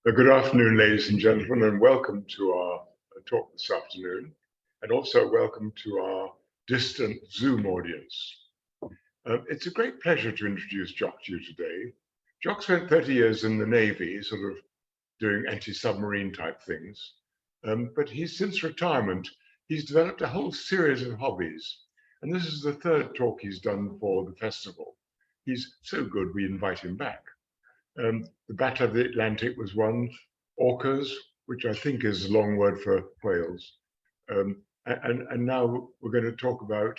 Good afternoon, ladies and gentlemen, and welcome to our talk this afternoon, and also welcome to our distant Zoom audience. It's a great pleasure to introduce Jock to you today. Jock spent 30 years in the Navy, sort of doing anti-submarine type things, but since retirement, he's developed a whole series of hobbies, and this is the third talk he's done for the festival. He's so good, we invite him back. The Battle of the Atlantic was one, orcas, which I think is a long word for whales. And now we're going to talk about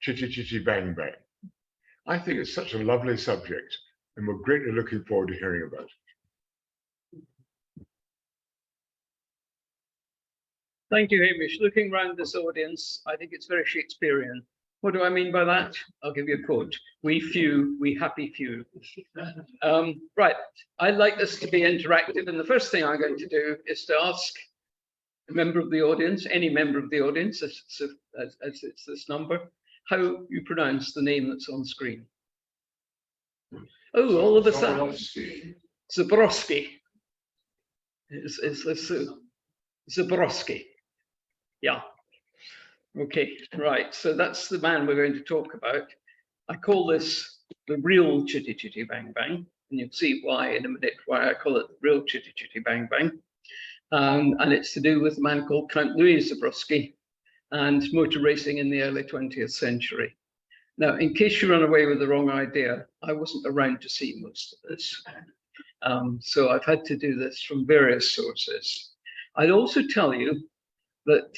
Chitty-Chitty Bang-Bang. I think it's such a lovely subject, and we're greatly looking forward to hearing about it. Thank you, Hamish. Looking around this audience, I think it's very Shakespearean. What do I mean by that? I'll give you a quote. We few, we happy few. Right, I'd like this to be interactive, and the first thing I'm going to do is to ask a member of the audience, any member of the audience, as it's this number, how you pronounce the name that's on screen. Oh, all of a sudden. Zborowski. It's Zborowski. Yeah. Okay, right. So that's the man we're going to talk about. I call this the real Chitty-Chitty Bang-Bang, and you'll see why in a minute, why I call it the real Chitty-Chitty Bang-Bang. And it's to do with a man called Count Louis Zborowski and motor racing in the early 20th century. Now, in case you run away with the wrong idea, I wasn't around to see most of this. So I've had to do this from various sources. I'd also tell you that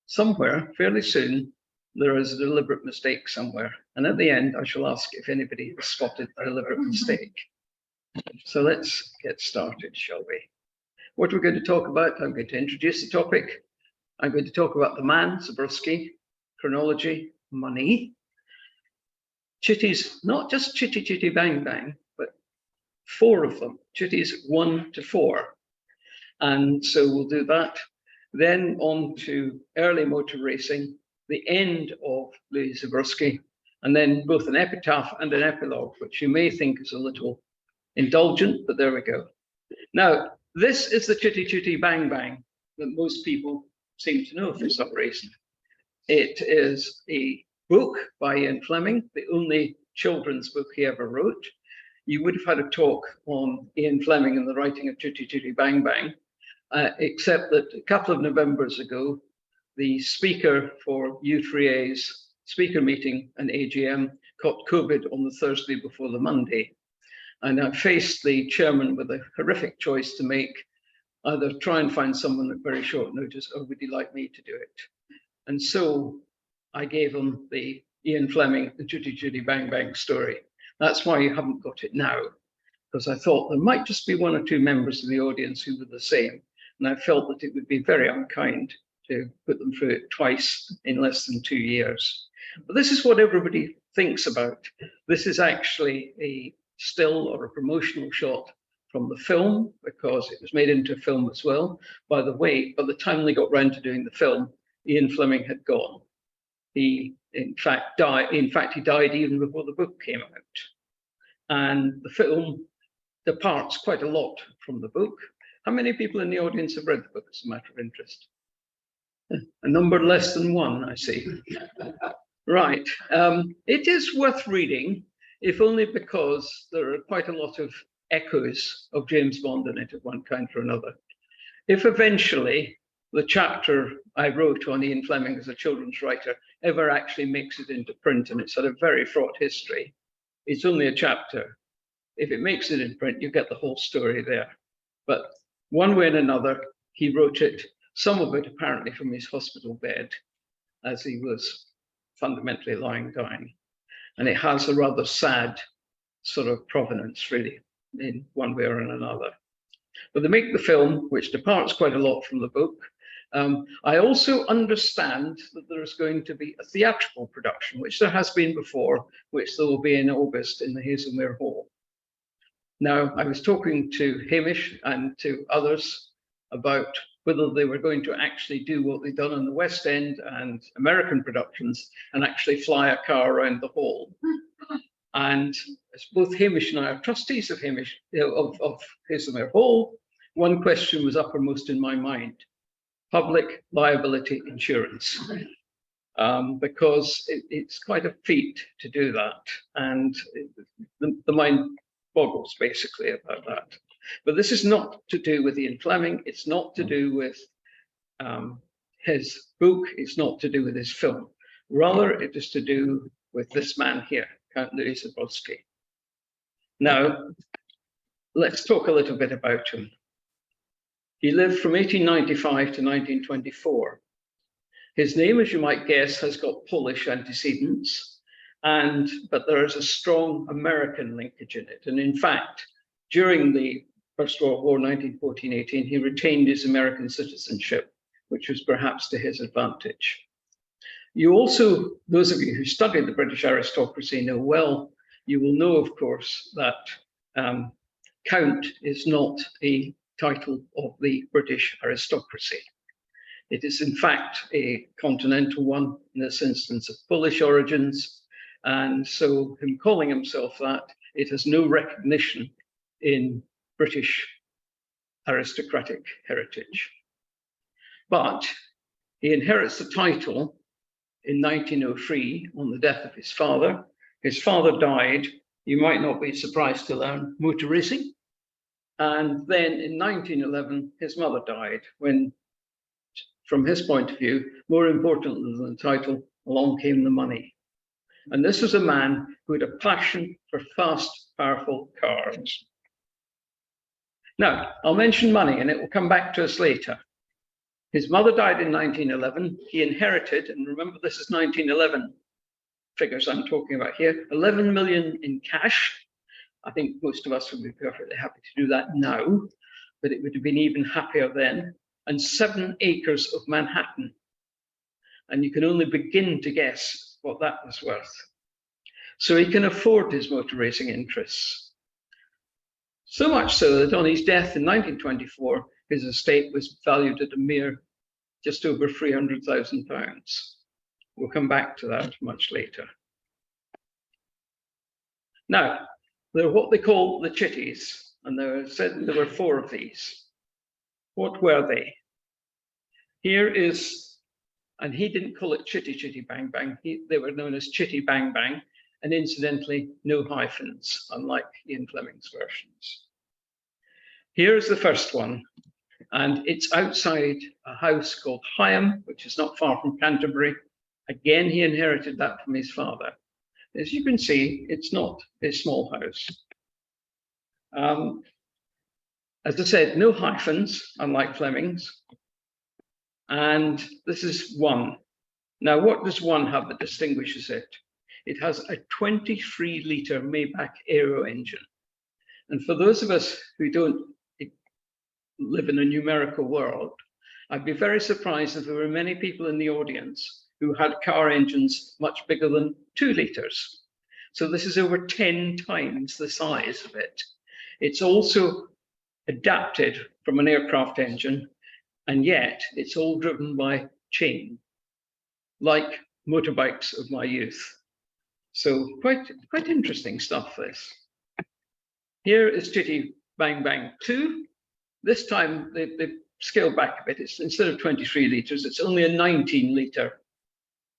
somewhere, fairly soon, there is a deliberate mistake somewhere. And at the end, I shall ask if anybody has spotted the deliberate mistake. So let's get started, shall we? What we're going to talk about, I'm going to introduce the topic. I'm going to talk about the man, Zborowski, chronology, money, chitties, not just Chitty-Chitty Bang-Bang, but 4 of them, chitties 1 to 4. And so we'll do that. Then on to early motor racing, the end of Louis Zborowski, and then both an epitaph and an epilogue, which you may think is a little indulgent, but there we go. Now, this is the Chitty-Chitty Bang-Bang that most people seem to know for some reason. It is a book by Ian Fleming, the only children's book he ever wrote. You would have had a talk on Ian Fleming and the writing of Chitty-Chitty Bang-Bang. Except that a couple of Novembers ago, the speaker for U3A's speaker meeting and AGM caught COVID on the Thursday before the Monday. And I faced the chairman with a horrific choice to make, either try and find someone at very short notice, or would he like me to do it? And so I gave him the Ian Fleming, the Chitty-Chitty Bang-Bang story. That's why you haven't got it now, because I thought there might just be 1 or 2 members of the audience who were the same. And I felt that it would be very unkind to put them through it twice in less than 2 years. But this is what everybody thinks about. This is actually a still or a promotional shot from the film, because it was made into a film as well. By the way, by the time they got round to doing the film, Ian Fleming had gone. He, in fact, died. In fact, he died even before the book came out. And the film departs quite a lot from the book. How many people in the audience have read the book as a matter of interest? A number less than 1, I see. Right. It is worth reading, if only because there are quite a lot of echoes of James Bond in it of one kind or another. If eventually the chapter I wrote on Ian Fleming as a children's writer ever actually makes it into print, and it's had a very fraught history, it's only a chapter. If it makes it in print, you get the whole story there. But one way and another, he wrote it, some of it apparently from his hospital bed, as he was fundamentally lying dying. And it has a rather sad sort of provenance, really, in one way or in another. But they make the film, which departs quite a lot from the book. I also understand that there is going to be a theatrical production, which there has been before, which there will be in August in the Haslemere Hall. Now, I was talking to Hamish and to others about whether they were going to actually do what they've done in the West End and American productions and actually fly a car around the hall. And both Hamish and I are trustees of Haslemere Hall, one question was uppermost in my mind: public liability insurance. Because it's quite a feat to do that, and the mind boggles basically about that. But this is not to do with Ian Fleming, it's not to do with his book, it's not to do with his film. Rather, it is to do with this man here, Count Louis Zborowski. Now, let's talk a little bit about him. He lived from 1895 to 1924. His name, as you might guess, has got Polish antecedents, but there is a strong American linkage in it. And in fact, during the First World War, 1914-18, he retained his American citizenship, which was perhaps to his advantage. You also, those of you who studied the British aristocracy know well, you will know, of course, that Count is not a title of the British aristocracy. It is, in fact, a continental one, in this instance of Polish origins. And so him calling himself that, it has no recognition in British aristocratic heritage. But he inherits the title in 1903 on the death of his father. His father died, you might not be surprised to learn, motor racing. And then in 1911, his mother died when, from his point of view, more important than the title, along came the money. And this was a man who had a passion for fast, powerful cars. Now, I'll mention money, and it will come back to us later. His mother died in 1911. He inherited, and remember this is 1911 figures I'm talking about here, 11 million in cash. I think most of us would be perfectly happy to do that now, but it would have been even happier then. And 7 acres of Manhattan. And you can only begin to guess what that was worth. So he can afford his motor racing interests. So much so that on his death in 1924, his estate was valued at a mere just over £300,000. We'll come back to that much later. Now, they're what they call the chitties, and there were 4 of these. What were they? Here is, and he didn't call it Chitty-Chitty Bang-Bang, they were known as Chitty Bang-Bang, and incidentally, no hyphens, unlike Ian Fleming's versions. Here's the first one, and it's outside a house called Higham, which is not far from Canterbury. Again, he inherited that from his father. As you can see, it's not a small house. As I said, no hyphens, unlike Fleming's. And this is 1. Now, what does 1 have that distinguishes it? It has a 23-litre Maybach aero engine. And for those of us who don't live in a numerical world, I'd be very surprised if there were many people in the audience who had car engines much bigger than 2 litres. So this is over 10 times the size of it. It's also adapted from an aircraft engine, and yet it's all driven by chain, like motorbikes of my youth. So quite interesting stuff, this. Here is Chitty Bang-Bang 2. This time they've scaled back a bit. It's, instead of 23 litres, it's only a 19-litre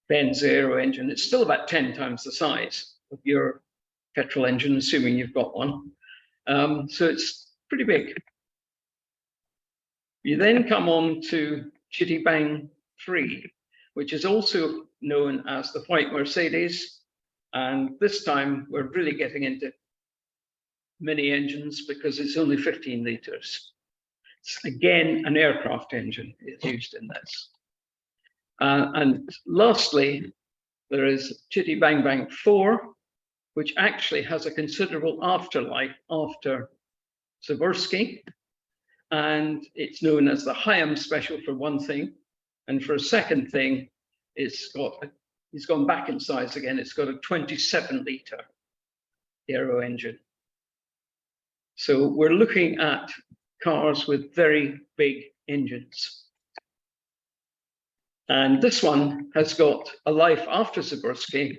Benz aero engine. It's still about 10 times the size of your petrol engine, assuming you've got one. So it's pretty big. You then come on to Chitty Bang 3, which is also known as the White Mercedes. And this time we're really getting into mini engines because it's only 15 litres. It's again an aircraft engine is used in this. And lastly, there is Chitty Bang-Bang 4, which actually has a considerable afterlife after Zborowski. And it's known as the Higham Special for one thing. And for a second thing, it's gone back in size again. It's got a 27-litre aero engine. So we're looking at cars with very big engines. And this one has got a life after Zborowski.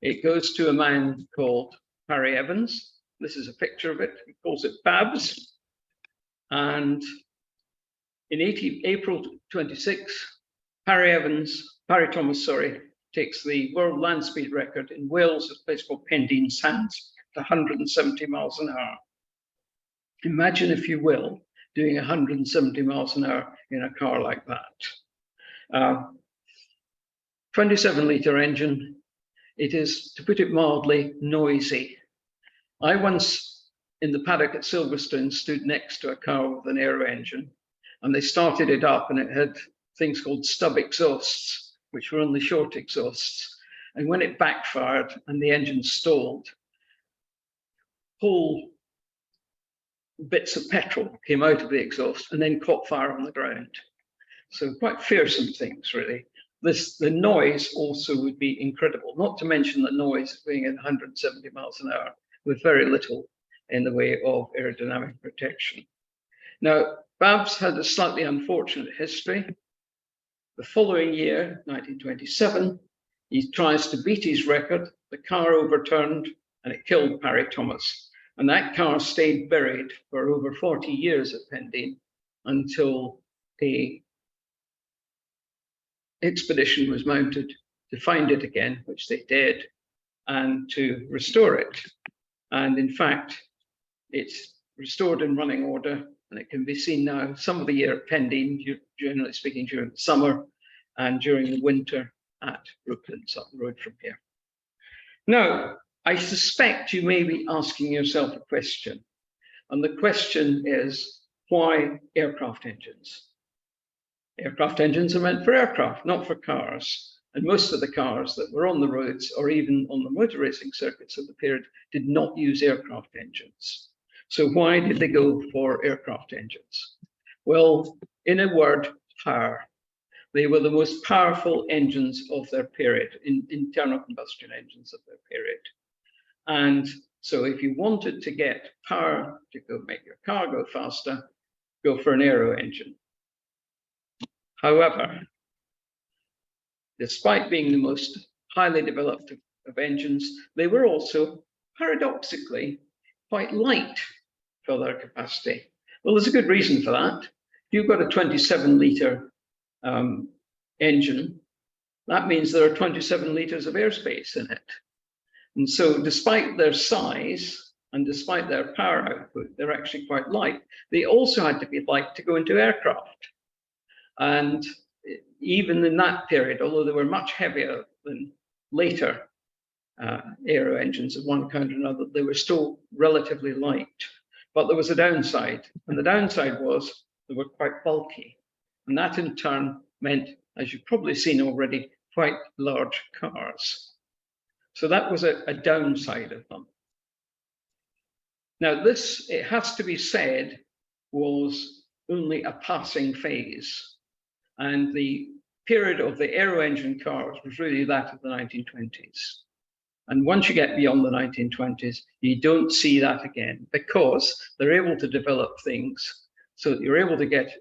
It goes to a man called Harry Evans. This is a picture of it. He calls it Babs. And in April 26, Parry Thomas, takes the world land speed record in Wales at a place called Pendeen Sands at 170 miles an hour. Imagine, if you will, doing 170 miles an hour in a car like that. 27-litre engine. It is, to put it mildly, noisy. I once, in the paddock at Silverstone, stood next to a car with an aero engine, and they started it up, and it had things called stub exhausts, which were only short exhausts. And when it backfired and the engine stalled, whole bits of petrol came out of the exhaust and then caught fire on the ground. So quite fearsome things, really. The noise also would be incredible, not to mention the noise being at 170 miles an hour with very little in the way of aerodynamic protection. Now, Babs had a slightly unfortunate history. The following year, 1927, he tries to beat his record. The car overturned and it killed Parry Thomas. And that car stayed buried for over 40 years at Pendeen until a expedition was mounted to find it again, which they did, and to restore it. And in fact, it's restored in running order, and it can be seen now some of the year at Pendeen, generally speaking, during the summer, and during the winter at Brooklands up the road from here. Now, I suspect you may be asking yourself a question, and the question is, why aircraft engines? Aircraft engines are meant for aircraft, not for cars. And most of the cars that were on the roads or even on the motor racing circuits of the period did not use aircraft engines. So why did they go for aircraft engines? Well, in a word, power. They were the most powerful engines of their period, internal combustion engines of their period. And so if you wanted to get power to go make your car go faster, go for an aero engine. However, despite being the most highly developed of engines, they were also, paradoxically, quite light for their capacity. Well, there's a good reason for that. If you've got a 27-litre engine, that means there are 27 litres of airspace in it. And so despite their size and despite their power output, they're actually quite light. They also had to be light to go into aircraft. And even in that period, although they were much heavier than later aero engines of one kind or another, they were still relatively light. But there was a downside, and the downside was they were quite bulky. And that in turn meant, as you've probably seen already, quite large cars. So that was a downside of them. Now this, it has to be said, was only a passing phase. And the period of the aero engine cars was really that of the 1920s. And once you get beyond the 1920s, you don't see that again, because they're able to develop things so that you're able to get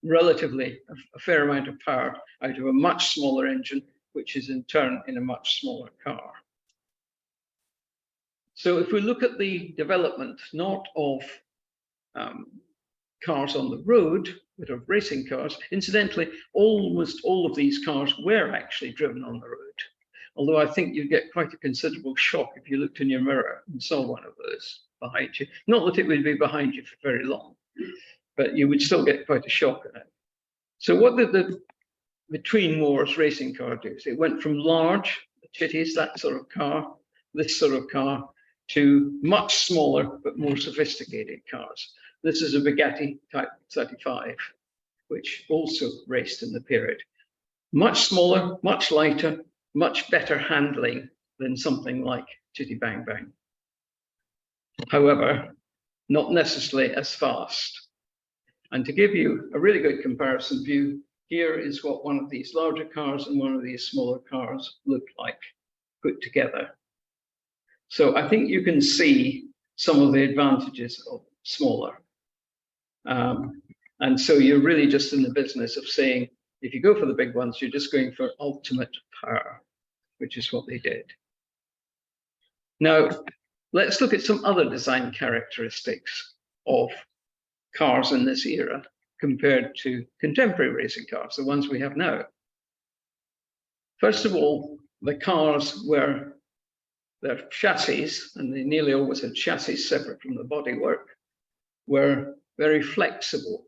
relatively a fair amount of power out of a much smaller engine, which is in turn in a much smaller car. So if we look at the development, not of cars on the road, but of racing cars, incidentally, almost all of these cars were actually driven on the road. Although I think you'd get quite a considerable shock if you looked in your mirror and saw one of those behind you. Not that it would be behind you for very long, but you would still get quite a shock in it. So what did the between wars racing car do? So it went from large, chitties, that sort of car, this sort of car, to much smaller but more sophisticated cars. This is a Bugatti Type 35, which also raced in the period. Much smaller, much lighter, much better handling than something like Chitty Bang Bang. However, not necessarily as fast. And to give you a really good comparison view, here is what one of these larger cars and one of these smaller cars look like put together. So I think you can see some of the advantages of smaller. And so you're really just in the business of saying, if you go for the big ones, you're just going for ultimate power, which is what they did. Now, let's look at some other design characteristics of cars in this era compared to contemporary racing cars, the ones we have now. First of all, the cars were their chassis, and they nearly always had chassis separate from the bodywork, were very flexible.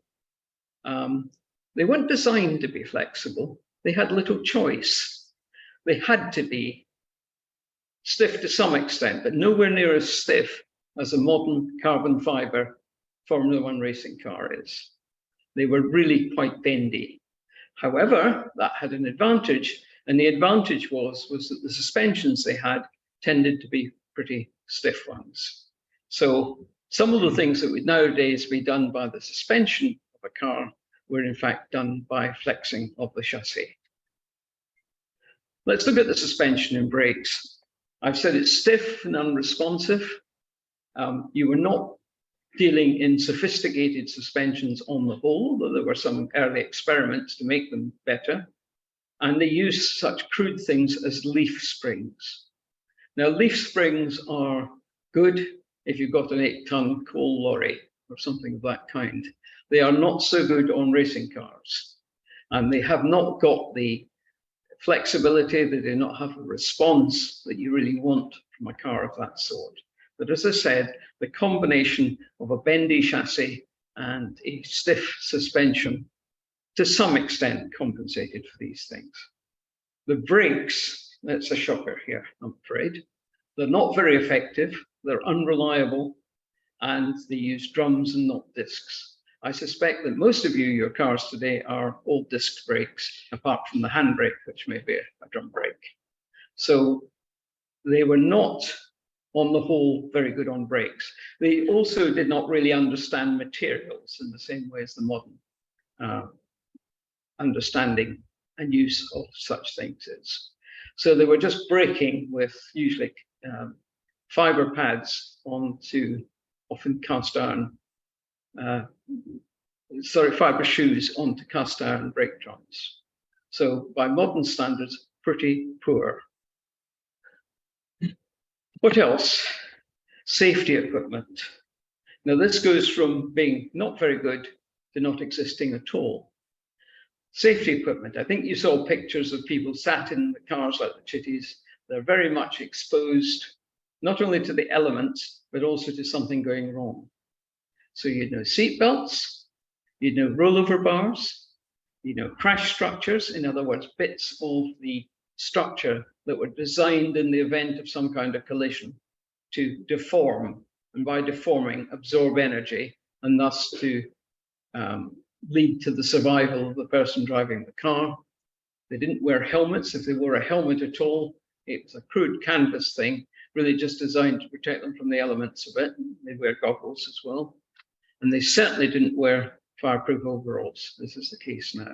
They weren't designed to be flexible. They had little choice. They had to be stiff to some extent, but nowhere near as stiff as a modern carbon fiber Formula One racing car is. They were really quite bendy. However, that had an advantage, and the advantage was that the suspensions they had tended to be pretty stiff ones. So some of the things that would nowadays be done by the suspension of a car were in fact done by flexing of the chassis. Let's look at the suspension and brakes. I've said it's stiff and unresponsive. You were not dealing in sophisticated suspensions on the whole, though there were some early experiments to make them better. And they used such crude things as leaf springs. Now, leaf springs are good if you've got an 8-ton coal lorry or something of that kind. They are not so good on racing cars. And they have not got the flexibility, they do not have the response that you really want from a car of that sort. But as I said, the combination of a bendy chassis and a stiff suspension to some extent compensated for these things. The brakes, that's a shocker here, I'm afraid. They're not very effective, they're unreliable, and they use drums and not discs. I suspect that most of you, your cars today are all disc brakes, apart from the handbrake, which may be a drum brake. So they were not, on the whole, very good on brakes. They also did not really understand materials in the same way as the modern understanding and use of such things is. So they were just braking with usually fiber pads onto often cast iron, fiber shoes onto cast iron brake drums. So by modern standards, pretty poor. What else? Safety equipment. Now this goes from being not very good to not existing at all. Safety equipment. I think you saw pictures of people sat in the cars like the Chitties. They're very much exposed, not only to the elements, but also to something going wrong. So you'd know seat belts, you'd know rollover bars, you'd know crash structures, in other words, bits of the structure that were designed in the event of some kind of collision to deform, and by deforming, absorb energy, and thus to lead to the survival of the person driving the car. They didn't wear helmets. If they wore a helmet at all, it was a crude canvas thing, really just designed to protect them from the elements of it. They'd wear goggles as well. And they certainly didn't wear fireproof overalls. This is the case now.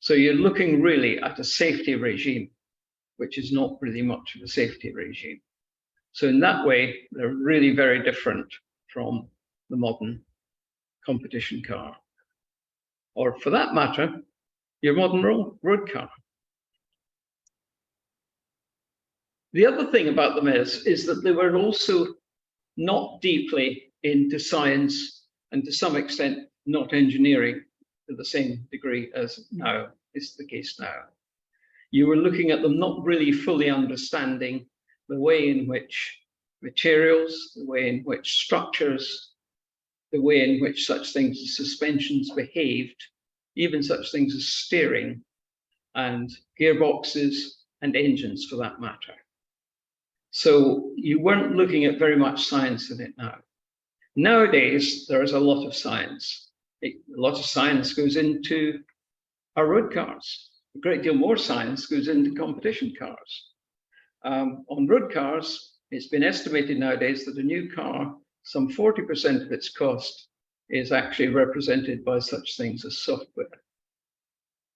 So you're looking really at a safety regime, which is not really much of a safety regime. So in that way, they're really very different from the modern competition car, or for that matter, your modern road car. The other thing about them is that they were also not deeply into science, and to some extent not engineering to the same degree as now is the case now. You were looking at them not really fully understanding the way in which materials, the way in which structures, the way in which such things as suspensions behaved, even such things as steering and gearboxes and engines for that matter. So you weren't looking at very much science in it now. Nowadays, there is a lot of science. A lot of science goes into our road cars. A great deal more science goes into competition cars. On road cars, it's been estimated nowadays that a new car, some 40% of its cost is actually represented by such things as software.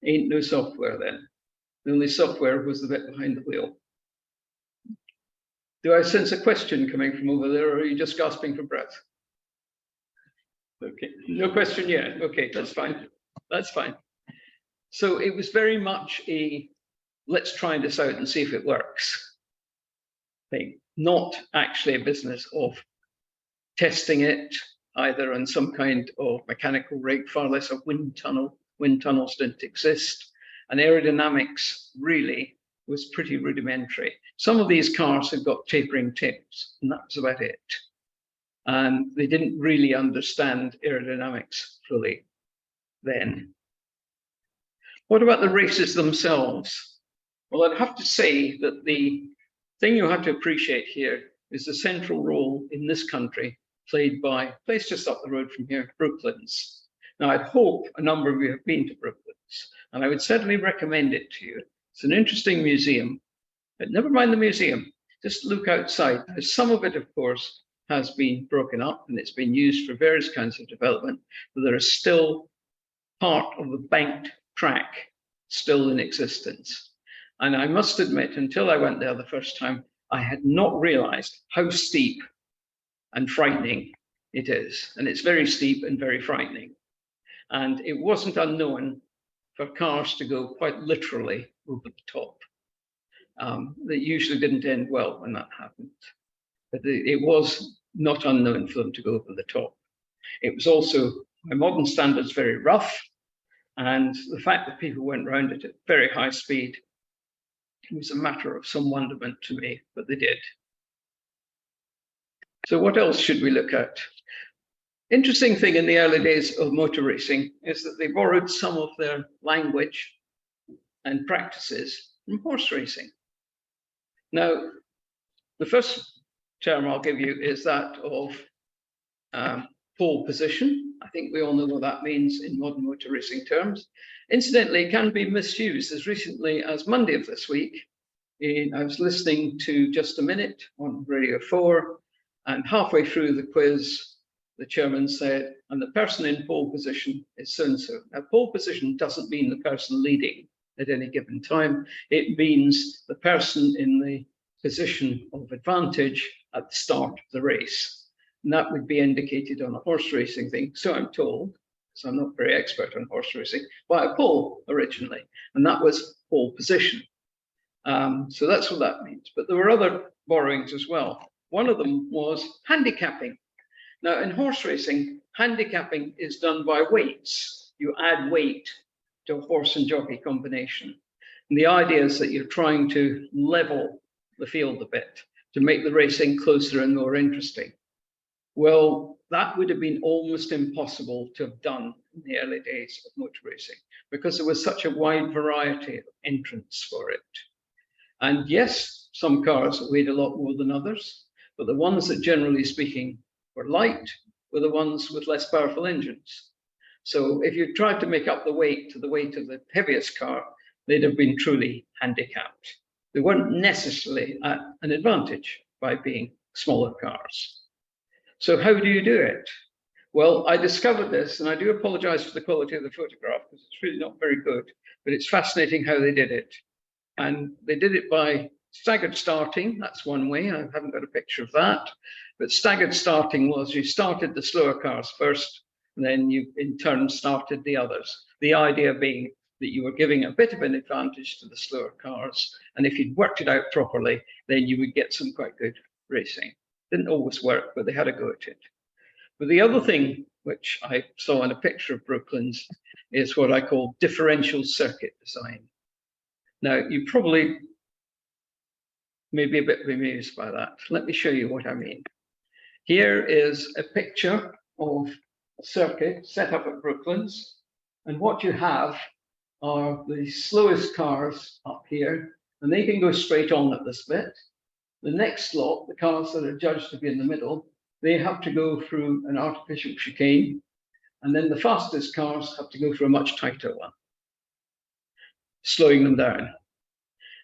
Ain't no software then. The only software was the bit behind the wheel. Do I sense a question coming from over there, or are you just gasping for breath? Okay, no question yet. Okay, that's fine. That's fine. So it was very much a let's try this out and see if it works thing, not actually a business of testing it, either on some kind of mechanical rig, far less a wind tunnel. Wind tunnels didn't exist. And aerodynamics really was pretty rudimentary. Some of these cars had got tapering tips, and that was about it. And they didn't really understand aerodynamics fully then. What about the races themselves? Well, I'd have to say that the thing you have to appreciate here is the central role in this country played by a place just up the road from here, Brooklands. Now, I'd hope a number of you have been to Brooklands, and I would certainly recommend it to you. It's an interesting museum, but never mind the museum, just look outside. Some of it, of course, has been broken up and it's been used for various kinds of development, but there is still part of the banked track still in existence. And I must admit, until I went there the first time, I had not realized how steep and frightening it is. And it's very steep and very frightening. And it wasn't unknown for cars to go quite literally over the top. They usually didn't end well when that happened. But it was not unknown for them to go over the top. It was also, by modern standards, very rough. And the fact that people went round it at very high speed was a matter of some wonderment to me, but they did. So what else should we look at? Interesting thing in the early days of motor racing is that they borrowed some of their language and practices from horse racing. Now, the first term I'll give you is that of pole position. I think we all know what that means in modern motor racing terms. Incidentally, it can be misused. As recently as Monday of this week, I was listening to Just a Minute on Radio 4, and halfway through the quiz, the chairman said, and the person in pole position is so-and-so. Now, pole position doesn't mean the person leading at any given time. It means the person in the position of advantage at the start of the race. And that would be indicated on a horse racing thing, so I'm told, so I'm not very expert on horse racing, by a pole originally, and that was pole position. So that's what that means. But there were other borrowings as well. One of them was handicapping. Now, in horse racing, handicapping is done by weights. You add weight to a horse and jockey combination. And the idea is that you're trying to level the field a bit to make the racing closer and more interesting. Well, that would have been almost impossible to have done in the early days of motor racing because there was such a wide variety of entrants for it. And yes, some cars weighed a lot more than others, but the ones that generally speaking were light were the ones with less powerful engines. So if you tried to make up the weight to the weight of the heaviest car, they'd have been truly handicapped. They weren't necessarily at an advantage by being smaller cars. So how do you do it? Well, I discovered this, and I do apologize for the quality of the photograph because it's really not very good, but it's fascinating how they did it. And they did it by staggered starting. That's one way. I haven't got a picture of that. But staggered starting was you started the slower cars first, and then you in turn started the others. The idea being that you were giving a bit of an advantage to the slower cars. And if you'd worked it out properly, then you would get some quite good racing. Didn't always work, but they had a go at it. But the other thing, which I saw in a picture of Brooklands, is what I call differential circuit design. Now, you probably may be a bit bemused by that. Let me show you what I mean. Here is a picture of a circuit set up at Brooklands. And what you have are the slowest cars up here, and they can go straight on at this bit. The next lot, the cars that are judged to be in the middle, they have to go through an artificial chicane. And then the fastest cars have to go through a much tighter one, slowing them down.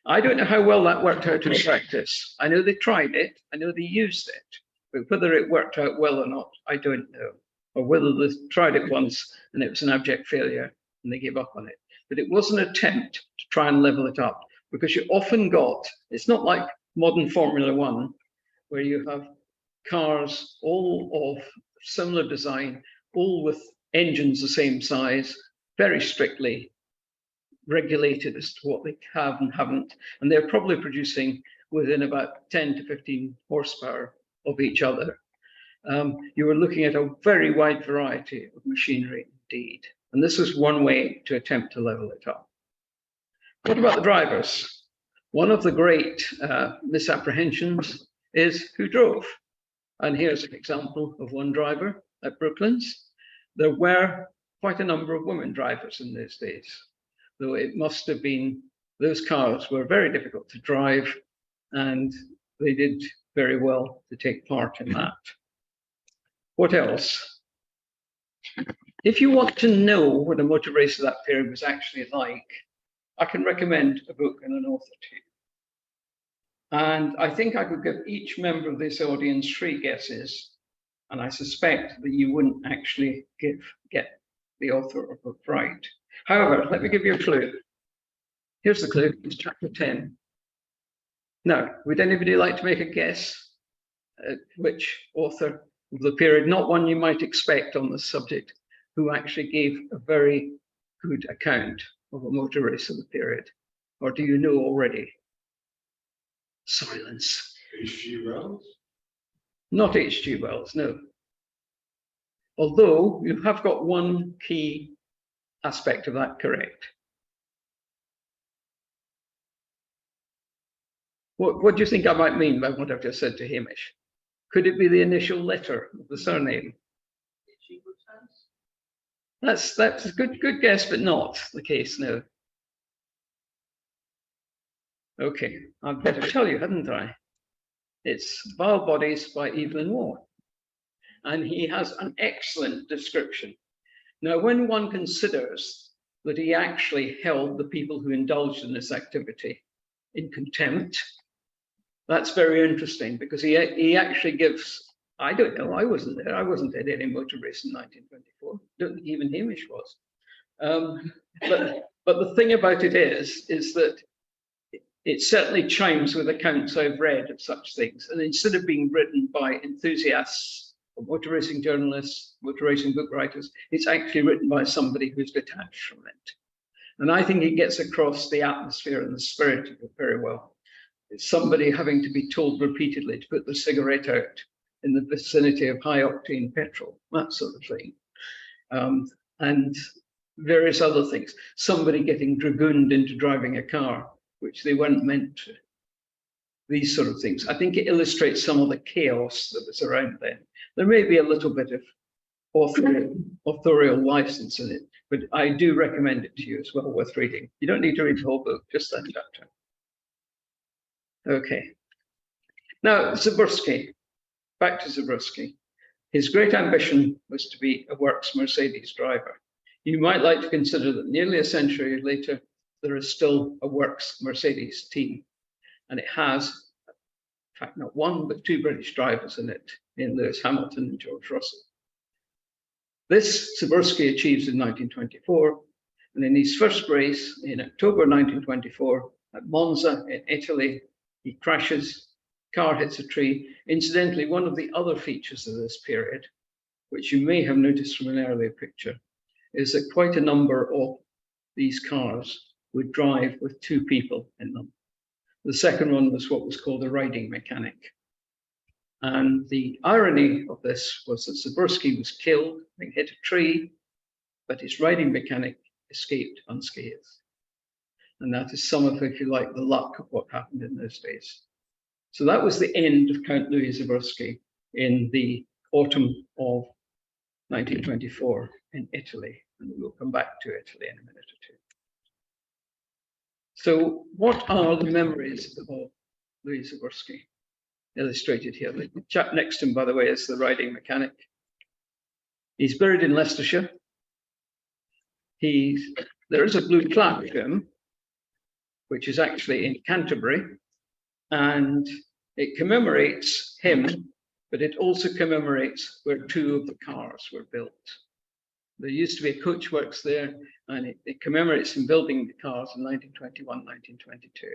I don't know how well that worked out in practice. I know they tried it, I know they used it, but whether it worked out well or not, I don't know. Or whether they tried it once and it was an abject failure and they gave up on it. But it was an attempt to try and level it up, because you often got, it's not like modern Formula One, where you have cars all of similar design, all with engines the same size, very strictly regulated as to what they have and haven't. And they're probably producing within about 10 to 15 horsepower of each other. you were looking at a very wide variety of machinery indeed. And this was one way to attempt to level it up. What about the drivers? One of the great misapprehensions is who drove. And here's an example of one driver at Brooklands. There were quite a number of women drivers in those days, though it must have been, those cars were very difficult to drive, and they did very well to take part in that. What else? If you want to know what a motor race of that period was actually like, I can recommend a book and an author to you. And I think I could give each member of this audience 3 guesses, and I suspect that you wouldn't actually get the author of the book right. However, let me give you a clue. Here's the clue, it's chapter 10. Now, would anybody like to make a guess at which author of the period, not one you might expect on this subject, who actually gave a very good account of a motor race of the period? Or do you know already? Silence. H.G. Wells? Not H.G. Wells, no. Although you have got one key aspect of that correct. What do you think I might mean by what I've just said to Hamish? Could it be the initial letter of the surname? That's a good guess, but not the case, no. Okay, I'd better tell you, hadn't I? It's Vile Bodies by Evelyn Waugh. And he has an excellent description. Now, when one considers that he actually held the people who indulged in this activity in contempt, that's very interesting, because he actually gives, I don't know, I wasn't there. I wasn't at any motor race in 1924. Don't think even Hamish was. But the thing about it is that it certainly chimes with accounts I've read of such things. And instead of being written by enthusiasts, or motor racing journalists, motor racing book writers, it's actually written by somebody who's detached from it. And I think it gets across the atmosphere and the spirit of it very well. It's somebody having to be told repeatedly to put the cigarette out in the vicinity of high octane petrol, that sort of thing. And various other things. Somebody getting dragooned into driving a car, which they weren't meant to. These sort of things. I think it illustrates some of the chaos that was around then. There may be a little bit of authorial license in it, but I do recommend it to you as well, worth reading. You don't need to read the whole book, just that chapter. Okay. Now, Zborowski, back to Zborowski. His great ambition was to be a works Mercedes driver. You might like to consider that nearly a century later, there is still a works Mercedes team. And it has, in fact, not one, but 2 British drivers in it, in Lewis Hamilton and George Russell. This Zborowski achieves in 1924. And in his first race in October 1924 at Monza in Italy, he crashes, car hits a tree. Incidentally, one of the other features of this period, which you may have noticed from an earlier picture, is that quite a number of these cars would drive with 2 people in them. The second one was what was called a riding mechanic. And the irony of this was that Zborowski was killed, having hit a tree, but his riding mechanic escaped unscathed. And that is some of, if you like, the luck of what happened in those days. So that was the end of Count Louis Zborowski in the autumn of 1924 in Italy. And we'll come back to Italy in a minute or two. So what are the memories of Louis Zborowski? Illustrated here. The chap next to him, by the way, is the riding mechanic. He's buried in Leicestershire. There is a blue plaque to him, which is actually in Canterbury, and it commemorates him, but it also commemorates where 2 of the cars were built. There used to be a coachworks there, and it commemorates him building the cars in 1921, 1922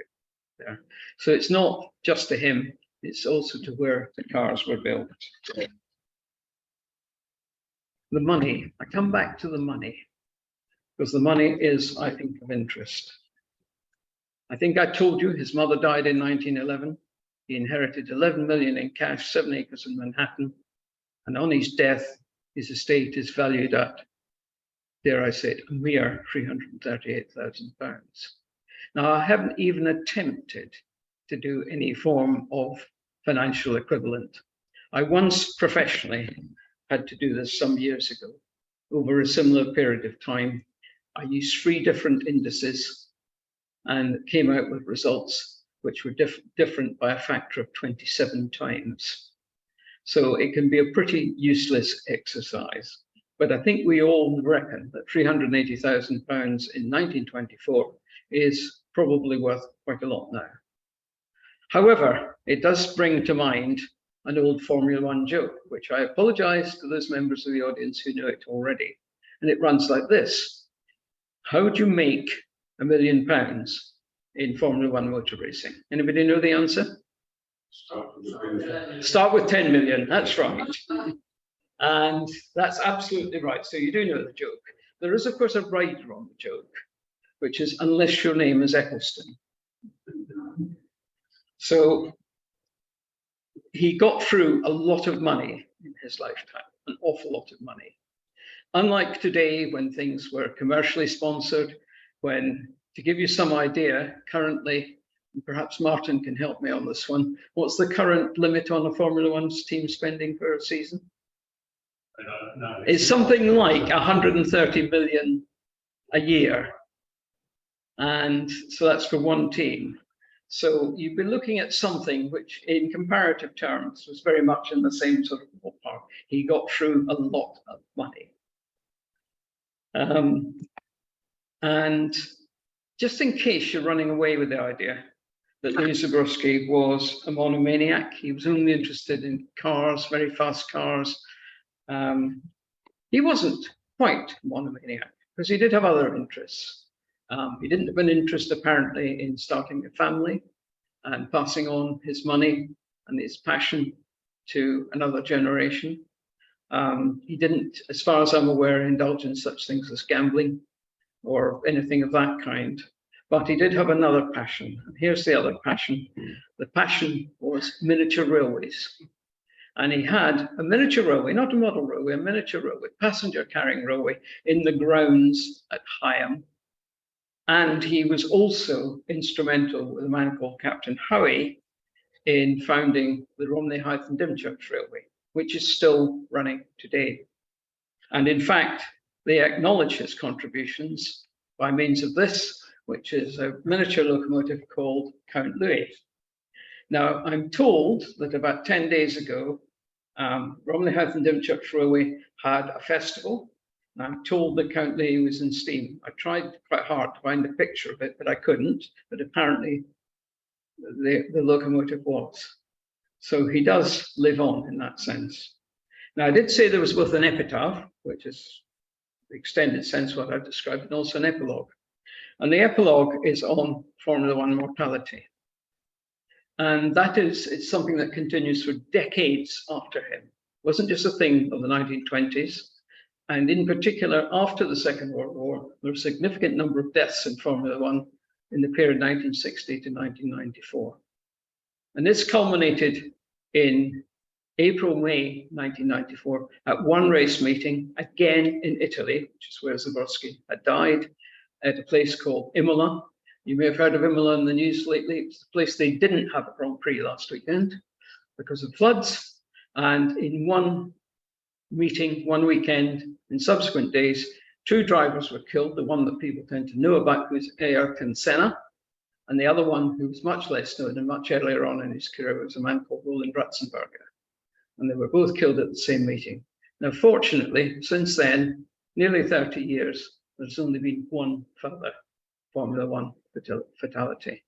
there. So it's not just to him, it's also to where the cars were built. The money, I come back to the money, because the money is, I think, of interest. I think I told you his mother died in 1911. He inherited 11 million in cash, 7 acres in Manhattan. And on his death, his estate is valued at, dare I say it, a mere £338,000. Now, I haven't even attempted to do any form of financial equivalent. I once professionally had to do this some years ago. Over a similar period of time, I used 3 different indices and came out with results which were different by a factor of 27 times. So it can be a pretty useless exercise. But I think we all reckon that £380,000 in 1924 is probably worth quite a lot now. However, it does bring to mind an old Formula One joke, which I apologize to those members of the audience who know it already. And it runs like this. How do you make £1 million in Formula One motor racing? Anybody know the answer? Start with 10 million, that's right. And that's absolutely right. So you do know the joke. There is, of course, a rider on the joke, which is unless your name is Eccleston. So he got through a lot of money in his lifetime, an awful lot of money. Unlike today, when things were commercially sponsored, when, to give you some idea, currently, and perhaps Martin can help me on this one, what's the current limit on a Formula One's team spending for a season? It's something like 130 million a year. And so that's for one team. So you've been looking at something which in comparative terms was very much in the same sort of ballpark. He got through a lot of money. And just in case you're running away with the idea that Louis Zborowski was a monomaniac, he was only interested in cars, very fast cars. He wasn't quite a monomaniac because he did have other interests. He didn't have an interest apparently in starting a family and passing on his money and his passion to another generation. He didn't, as far as I'm aware, indulge in such things as gambling or anything of that kind. But he did have another passion. And here's the other passion. The passion was miniature railways. And he had a miniature railway, not a model railway, a miniature railway, passenger carrying railway in the grounds at Higham. And he was also instrumental with a man called Captain Howie in founding the Romney Hythe and Dymchurch Railway, which is still running today. And in fact, they acknowledge his contributions by means of this, which is a miniature locomotive called Count Louis. Now, I'm told that about 10 days ago, Romney Hythe and Dymchurch Railway had a festival. And I'm told that Count Louis was in steam. I tried quite hard to find a picture of it, but I couldn't. But apparently, the locomotive was. So he does live on in that sense. Now, I did say there was both an epitaph, which is the extended sense what I've described, and also an epilogue. And the epilogue is on Formula One mortality. And that is, it's something that continues for decades after him. It wasn't just a thing of the 1920s. And in particular, after the Second World War, there were a significant number of deaths in Formula One in the period 1960 to 1994. And this culminated in April, May 1994 at one race meeting, again in Italy, which is where Zborowski had died, at a place called Imola. You may have heard of Imola in the news lately. It's the place they didn't have a Grand Prix last weekend because of floods. And in one meeting, one weekend, in subsequent days, 2 drivers were killed. The one that people tend to know about was Ayrton Senna, and the other one, who was much less known and much earlier on in his career, was a man called Roland Ratzenberger. And they were both killed at the same meeting. Now, fortunately, since then, nearly 30 years, there's only been one further Formula One fatality,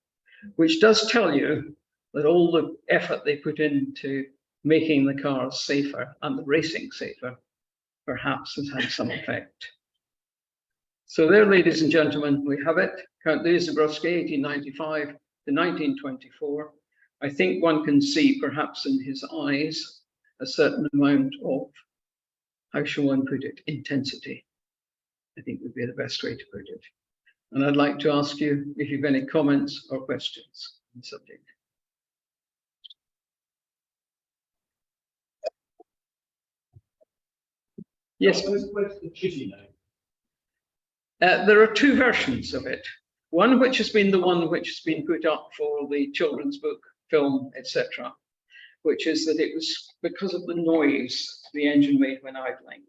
which does tell you that all the effort they put into making the cars safer and the racing safer perhaps has had some effect. So there, ladies and gentlemen, we have it. Count Louis Zborowski, 1895 to 1924. I think one can see perhaps in his eyes a certain amount of, how shall one put it, intensity, I think would be the best way to put it. And I'd like to ask you if you've any comments or questions on the subject. Yes. Where's the Chitty name? There are two versions of it. One which has been the one which has been put up for the children's book, film, etc., which is that it was because of the noise the engine made when idling.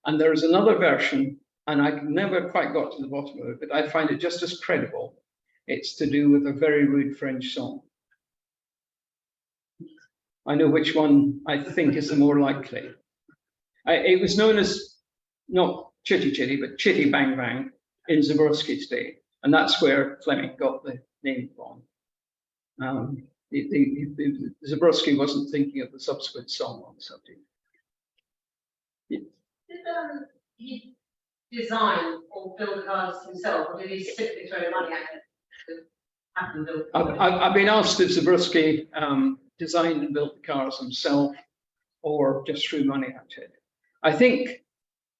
And there is another version, and I never quite got to the bottom of it, but I find it just as credible. It's to do with a very rude French song. I know which one I think is the more likely. It was known as not Chitty-Chitty, but Chitty Bang Bang in Zborowski's day. And that's where Fleming got the name from. Zborowski wasn't thinking of the subsequent song on the subject. Did he design or build cars himself, or did he simply throw money at it to have them built? I've been asked if Zborowski designed and built the cars himself or just threw money at it. I think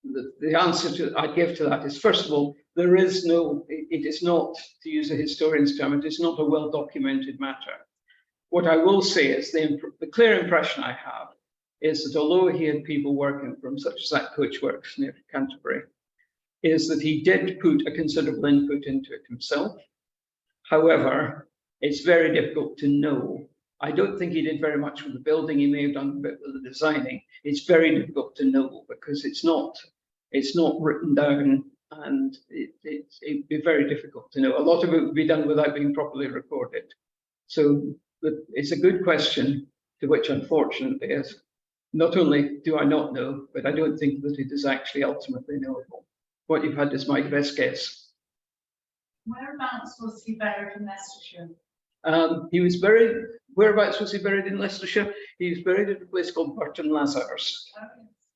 the answer I give to that is, first of all, there is no, it is not, to use a historian's term, it is not a well-documented matter. What I will say is the clear impression I have is that although he had people working from such as that coachworks near Canterbury, is that he did put a considerable input into it himself. However, it's very difficult to know. I don't think he did very much with the building. He may have done a bit with the designing. It's very difficult to know because it's not written down, and it'd be very difficult to know. A lot of it would be done without being properly recorded. So it's a good question, to which unfortunately is, not only do I not know, but I don't think that it is actually ultimately knowable. What you've had is my best guess. Whereabouts was he buried in Leicestershire? He was buried, whereabouts was he buried in Leicestershire? He was buried at a place called Burton Lazars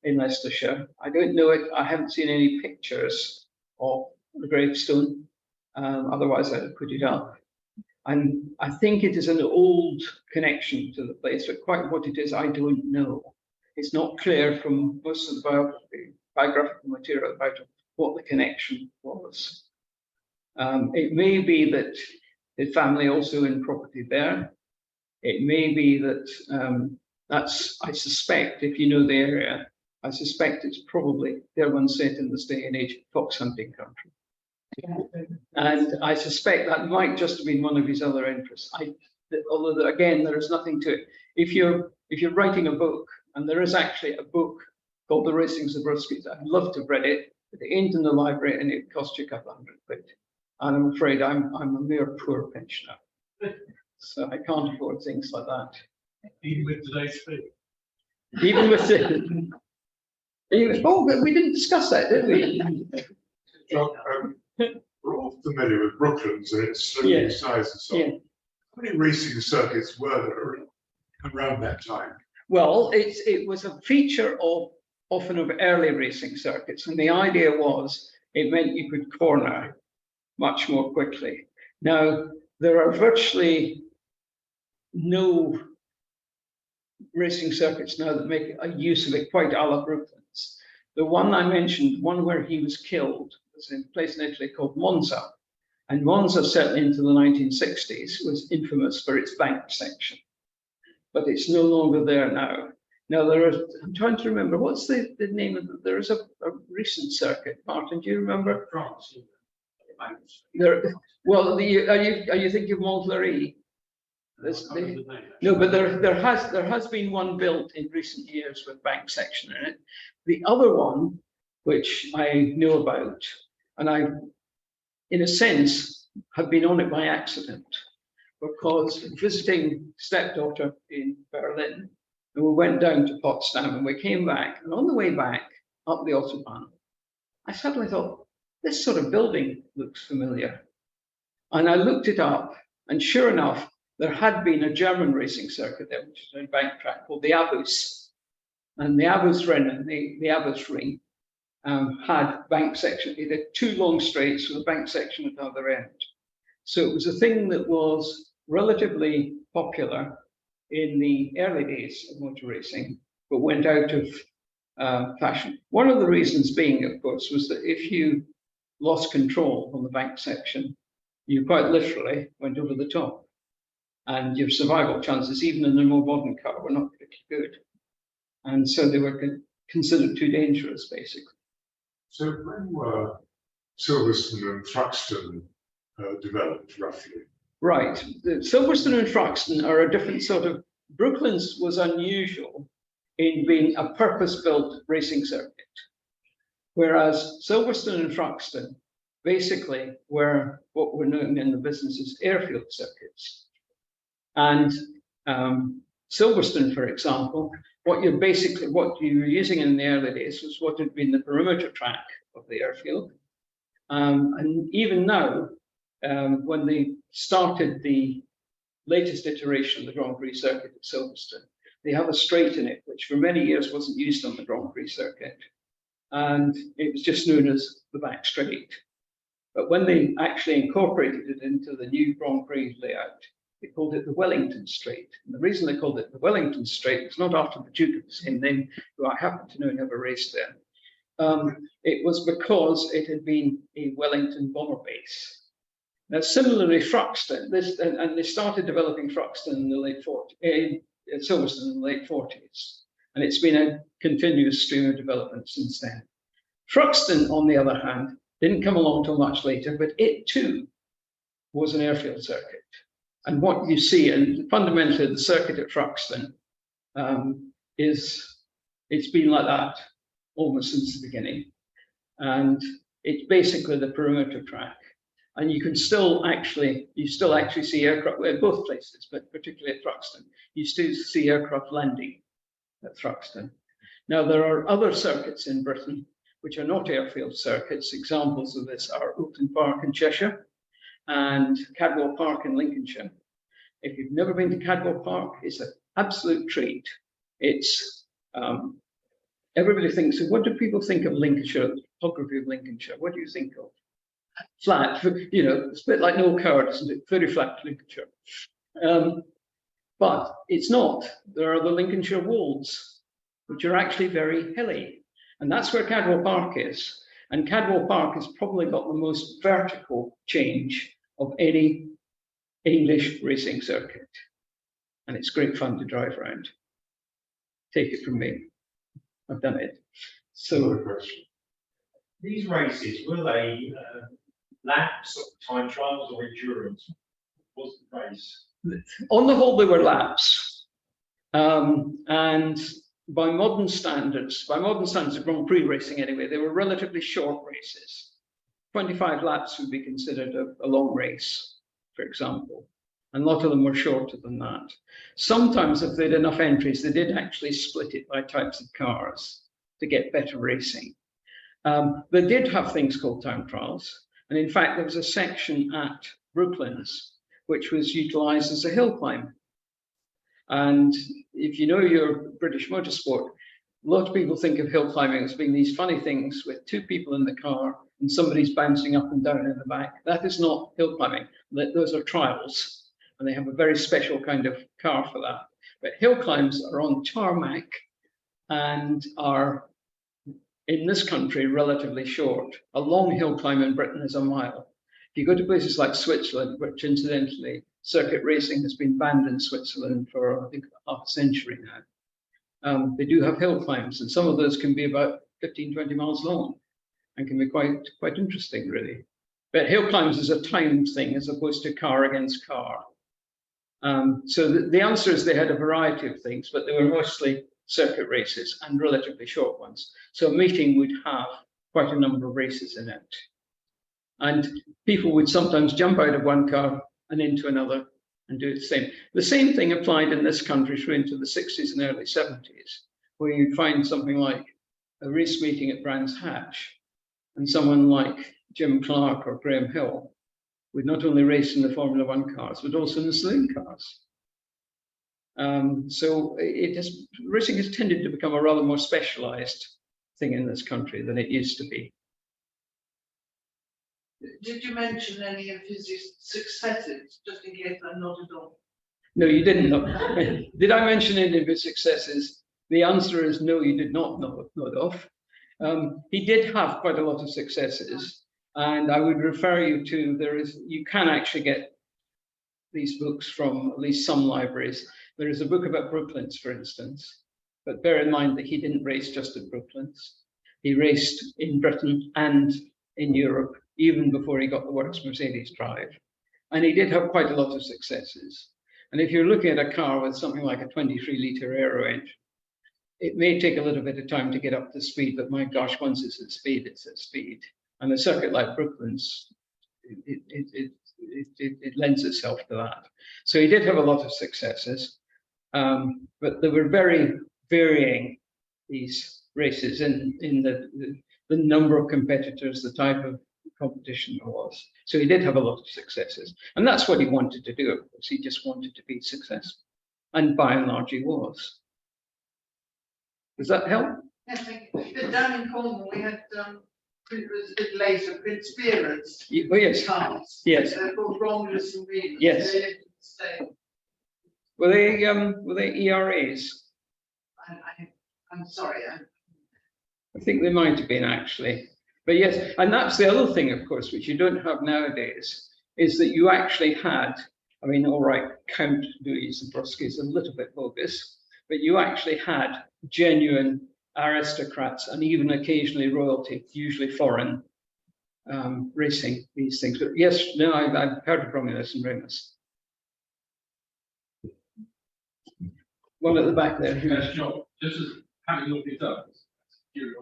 in Leicestershire. I don't know it, I haven't seen any pictures of the gravestone, otherwise I'd have put it up. And I think it is an old connection to the place, but quite what it is, I don't know. It's not clear from most of the biographical material about what the connection was. It may be that the family also in property there. It may be that I suspect, if you know the area, I suspect it's probably, they're one set in this day and age, fox hunting country. And I suspect that might just have been one of his other interests. Although again, there is nothing to it. If you're writing a book, and there is actually a book called The Racing Zborowskis, I'd love to have read it, but it ain't in the library and it cost you a couple £100. And I'm afraid I'm a mere poor pensioner, so I can't afford things like that. Even with today's fee. Even with the, oh, but we didn't discuss that, did we? Jock, we're all familiar with Brooklands and its sloping size and so on. How many racing circuits were there around that time? Well, it was a feature of often of early racing circuits, and the idea was it meant you could corner much more quickly. Now, there are virtually no racing circuits now that make a use of it quite a la Brooklands. The one I mentioned, one where he was killed, was in a place in Italy called Monza. And Monza, certainly into the 1960s, was infamous for its bank section. But it's no longer there now. Now, I'm trying to remember, what's the name of there is a recent circuit, Martin, do you remember? France. Well, are you thinking of Montlhéry? No, but there has been one built in recent years with bank section in it. The other one, which I know about, and I, in a sense, have been on it by accident, because visiting stepdaughter in Berlin, and we went down to Potsdam and we came back, and on the way back up the Autobahn, I suddenly thought, this sort of building looks familiar. And I looked it up, and sure enough, there had been a German racing circuit there, which is a bank track called the Abus. And the Abus Rennen, the Abus Ring, had bank section. It had two long straights with a bank section at the other end. So it was a thing that was relatively popular in the early days of motor racing, but went out of fashion. One of the reasons being, of course, was that if you lost control on the bank section, you quite literally went over the top. And your survival chances, even in a more modern car, were not particularly good. And so they were considered too dangerous, basically. So when were Silverstone and Thruxton developed, roughly? Right. The Silverstone and Thruxton are a different sort of. Brooklands was unusual in being a purpose-built racing circuit, whereas Silverstone and Thruxton basically were what we're known in the business as airfield circuits. And Silverstone, for example, what you were using in the early days was what had been the perimeter track of the airfield. And even now, when they started the latest iteration of the Grand Prix circuit at Silverstone, they have a straight in it, which for many years wasn't used on the Grand Prix circuit. And it was just known as the back straight. But when they actually incorporated it into the new Grand Prix layout, they called it the Wellington Straight. And the reason they called it the Wellington Straight was not after the Duke of the same name, who I happen to know never raced there. It was because it had been a Wellington bomber base. Now, similarly, Thruxton, and they started developing Thruxton in the late 40s, Silverstone in the late 40s, and it's been a continuous stream of development since then. Thruxton, on the other hand, didn't come along till much later, but it too was an airfield circuit. And what you see, and fundamentally the circuit at Thruxton it's been like that almost since the beginning. And it's basically the perimeter track. And you can still actually, see aircraft at both places, but particularly at Thruxton, you still see aircraft landing at Thruxton. Now, there are other circuits in Britain which are not airfield circuits. Examples of this are Oulton Park in Cheshire and Cadwell Park in Lincolnshire. If you've never been to Cadwell Park, it's an absolute treat. It's, everybody thinks, what do people think of Lincolnshire, the topography of Lincolnshire? What do you think of? Flat, it's a bit like Noel Coward, isn't it? Very flat Lincolnshire. But it's not. There are the Lincolnshire Wolds, which are actually very hilly. And that's where Cadwell Park is. And Cadwell Park has probably got the most vertical change of any English racing circuit. And it's great fun to drive around. Take it from me. I've done it. So, question. These races, were they laps, or time trials, or endurance? What was the race? on the whole, they were laps. And by modern standards of Grand Prix racing anyway, they were relatively short races. 25 laps would be considered a long race, for example. And a lot of them were shorter than that. Sometimes if they had enough entries, they did actually split it by types of cars to get better racing. They did have things called time trials. And in fact, there was a section at Brooklands, which was utilized as a hill climb. And if you know your British motorsport, a lot of people think of hill climbing as being these funny things with two people in the car and somebody's bouncing up and down in the back. That is not hill climbing. Those are trials, and they have a very special kind of car for that. But hill climbs are on tarmac and are, in this country, relatively short. A long hill climb in Britain is a mile. If you go to places like Switzerland, which incidentally, circuit racing has been banned in Switzerland for, I think, half a century now. They do have hill climbs, and some of those can be about 15, 20 miles long and can be quite interesting, really. But hill climbs is a timed thing as opposed to car against car. So the answer is they had a variety of things, but they were mostly circuit races and relatively short ones. So a meeting would have quite a number of races in it. And people would sometimes jump out of one car and into another and do the same. The same thing applied in this country through into the 60s and early 70s, where you'd find something like a race meeting at Brands Hatch, and someone like Jim Clark or Graham Hill would not only race in the Formula One cars, but also in the saloon cars. So racing has tended to become a rather more specialized thing in this country than it used to be. Did you mention any of his successes, just in case I nodded off? No, you didn't know. Did I mention any of his successes? The answer is no, you did not nod off. He did have quite a lot of successes, and I would refer you to, you can actually get these books from at least some libraries. There is a book about Brooklands, for instance, But bear in mind that he didn't race just at Brooklands. He raced in Britain and in Europe, even before he got the Works Mercedes drive. And he did have quite a lot of successes. And if you're looking at a car with something like a 23-litre aero engine, it may take a little bit of time to get up to speed, but my gosh, once it's at speed, it's at speed. And a circuit like Brooklands, it lends itself to that. So he did have a lot of successes, but they were very varying, these races, in the number of competitors, the type of competition there was. So he did have a lot of successes. And that's what he wanted to do, of course. He just wanted to be successful. And by and large, he was. Does that help? Yes, thank you. But down in Cornwall, we had, it was a bit later, Prince Spirits. Oh, yes. Cars. Yes. They're called Romulus and Remus. Yes. They lived in the state. Were they ERAs? I'm sorry. I think they might have been, actually. But yes, and that's the other thing, of course, which you don't have nowadays, is that you actually had, I mean, all right, Count Louis Zborowski is a little bit bogus, but you actually had genuine aristocrats and even occasionally royalty, usually foreign, racing these things. But yes, no, I've heard of Romulus and Remus. One at the back there. Just as having looked it up, it's curious.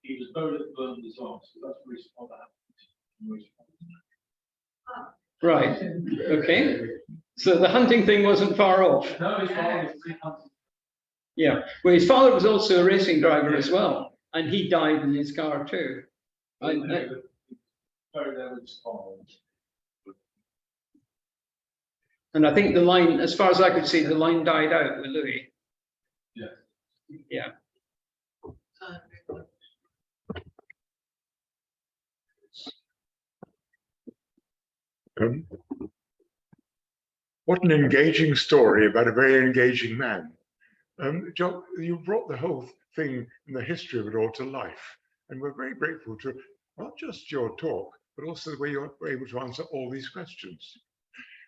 He was buried at Burnley as well, so that's the reason why that happened. Right. Okay. So the hunting thing wasn't far off. No, his father was pretty hunting. Yeah. Well, his father was also a racing driver as well, and he died in his car too. Buried there with his father. And I think the line, as far as I could see, the line died out with Louis. Yeah. Yeah. What an engaging story about a very engaging man. Jock, you brought the whole thing and the history of it all to life. And we're very grateful to not just your talk, but also the way you were able to answer all these questions.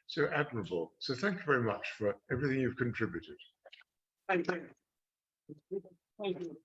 So admirable. So thank you very much for everything you've contributed. Thank you. Thank you.